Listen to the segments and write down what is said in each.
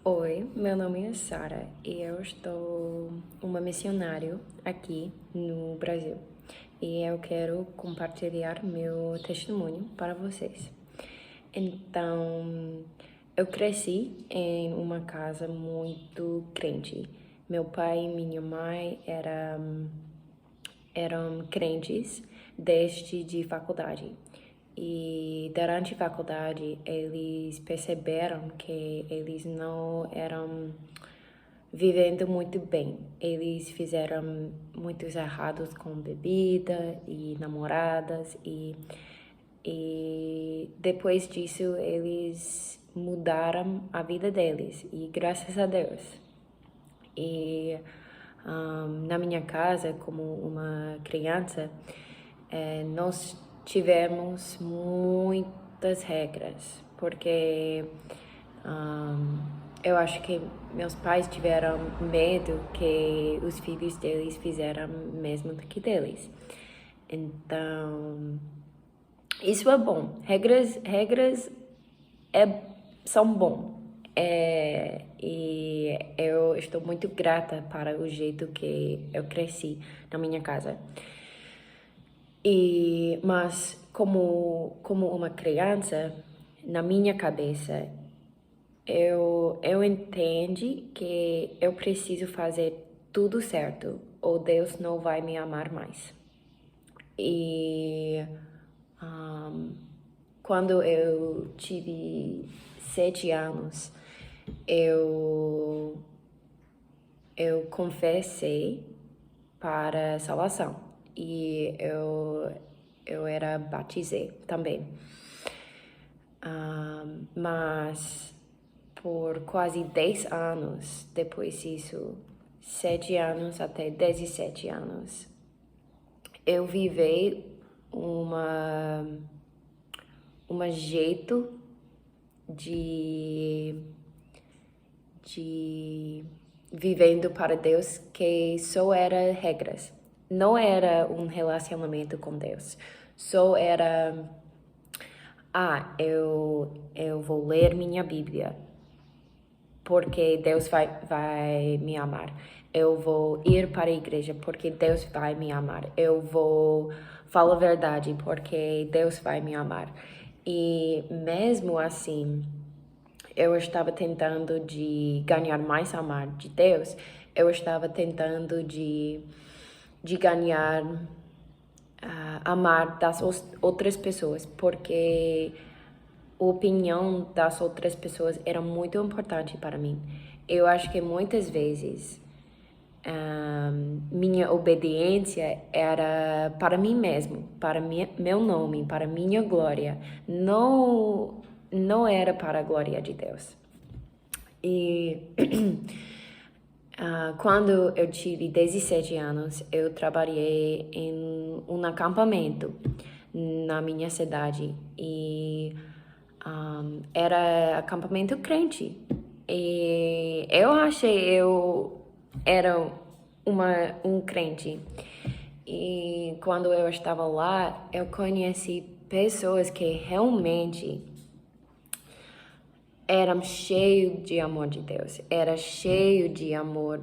Oi, meu nome é Sara e eu estou uma missionária aqui no Brasil e eu quero compartilhar meu testemunho para vocês. Então, eu cresci em uma casa muito crente. Meu pai e minha mãe eram crentes desde de faculdade. E durante a faculdade, eles perceberam que eles não eram vivendo muito bem. Eles fizeram muitos errados com bebida e namoradas e depois disso eles mudaram a vida deles e graças a Deus. E na minha casa, como uma criança, nós tivemos muitas regras, porque eu acho que meus pais tiveram medo que os filhos deles fizeram o mesmo que deles. Então, isso é bom. Regras são bom. E eu estou muito grata para o jeito que eu cresci na minha casa. Mas como uma criança, na minha cabeça, eu entendi que eu preciso fazer tudo certo ou Deus não vai me amar mais. E quando eu tive 7 anos, eu, eu confessei para salvação e eu era batizei também. Mas por quase 10 anos depois disso, 7 anos até 17 anos, eu vivei uma jeito de vivendo para Deus que só era regras. Não era um relacionamento com Deus. Só era, eu vou ler minha Bíblia porque Deus vai me amar. Eu vou ir para a igreja porque Deus vai me amar. Eu vou falar a verdade porque Deus vai me amar. E mesmo assim, eu estava tentando de ganhar mais amar de Deus. Eu estava tentando de ganhar amar das outras pessoas, porque a opinião das outras pessoas era muito importante para mim. Eu acho que muitas vezes minha obediência era para mim mesmo, para meu nome, para minha glória. Não era para a glória de Deus. E quando eu tive 17 anos, eu trabalhei em um acampamento na minha cidade e era acampamento crente. E eu achei eu era um crente. E quando eu estava lá, eu conheci pessoas que realmente era cheio de amor de Deus, era cheio de amor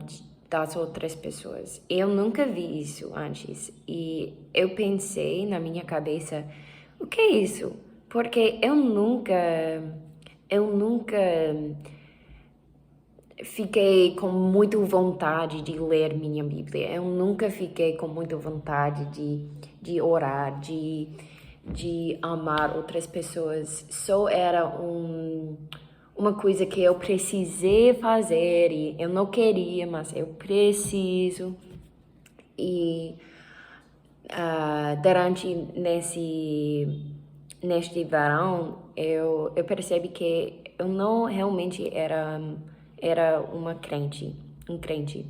das outras pessoas. Eu nunca vi isso antes e eu pensei na minha cabeça, o que é isso? Porque eu nunca fiquei com muita vontade de ler minha Bíblia. Eu nunca fiquei com muita vontade de orar, de amar outras pessoas. Só era uma coisa que eu precisei fazer e eu não queria, mas eu preciso. E durante neste verão, eu percebi que eu não realmente era um crente.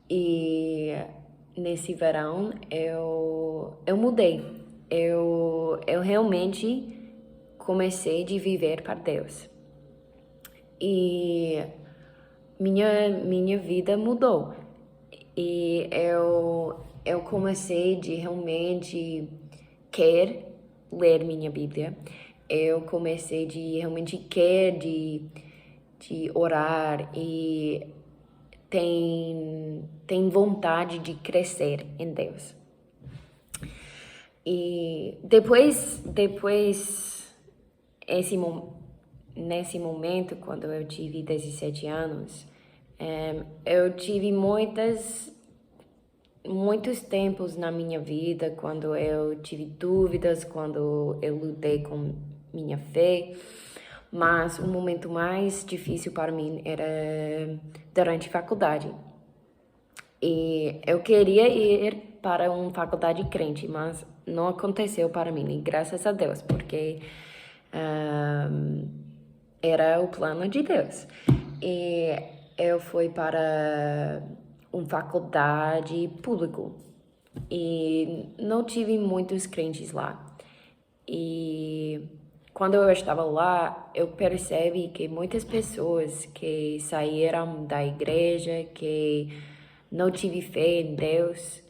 E nesse verão eu mudei. Eu realmente comecei a viver para Deus. E minha vida mudou. E eu comecei de realmente querer ler minha Bíblia. Eu comecei de realmente querer de orar e tem vontade de crescer em Deus. E depois nesse momento, quando eu tive 17 anos, eu tive muitos tempos na minha vida quando eu tive dúvidas, quando eu lutei com minha fé, mas o momento mais difícil para mim era durante a faculdade. E eu queria ir para uma faculdade crente, mas não aconteceu para mim, e graças a Deus, porque era o plano de Deus. E eu fui para uma faculdade pública e não tive muitos crentes lá. E quando eu estava lá, eu percebi que muitas pessoas que saíram da igreja, que não tive fé em Deus,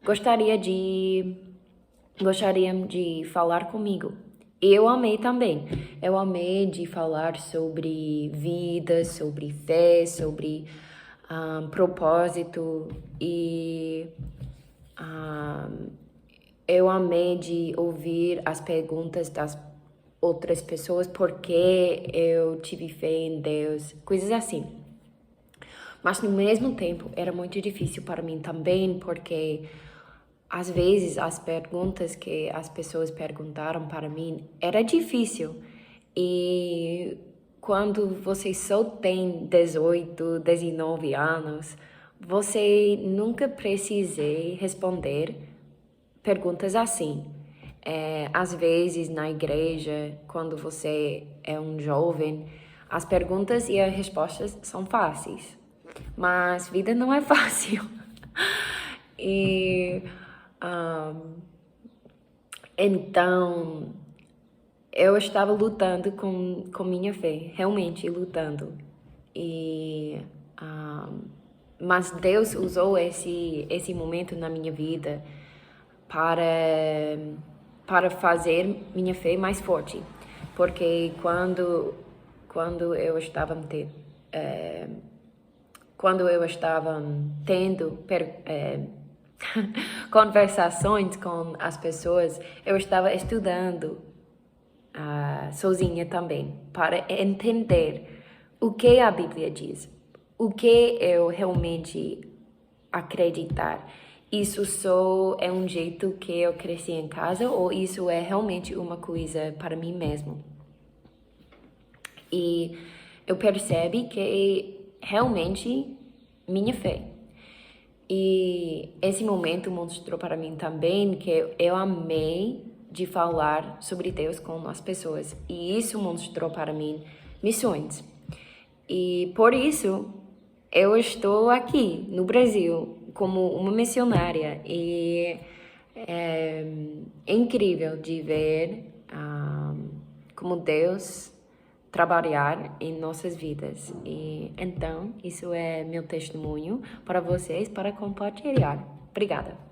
gostariam de falar comigo. Eu amei também. Eu amei de falar sobre vida, sobre fé, sobre propósito e eu amei de ouvir as perguntas das outras pessoas, porque eu tive fé em Deus, coisas assim. Mas no mesmo tempo era muito difícil para mim também, porque às vezes as perguntas que as pessoas perguntaram para mim era difícil. E quando você só tem 18, 19 anos, você nunca precisa responder perguntas assim. Às vezes na igreja, quando você é um jovem, as perguntas e as respostas são fáceis, mas vida não é fácil. E então eu estava lutando com minha fé, realmente lutando. Mas Deus usou esse momento na minha vida para fazer minha fé mais forte. Porque quando eu estava tendo conversações com as pessoas, eu estava estudando sozinha também, para entender o que a Bíblia diz, o que eu realmente acreditar. Isso só é um jeito que eu cresci em casa ou isso é realmente uma coisa para mim mesmo? E eu percebi que realmente minha fé. E esse momento mostrou para mim também que eu amei de falar sobre Deus com as pessoas. E isso mostrou para mim missões. E por isso eu estou aqui no Brasil como uma missionária. E é incrível de ver como Deus trabalhar em nossas vidas. E então, isso é meu testemunho para vocês, para compartilhar. Obrigada.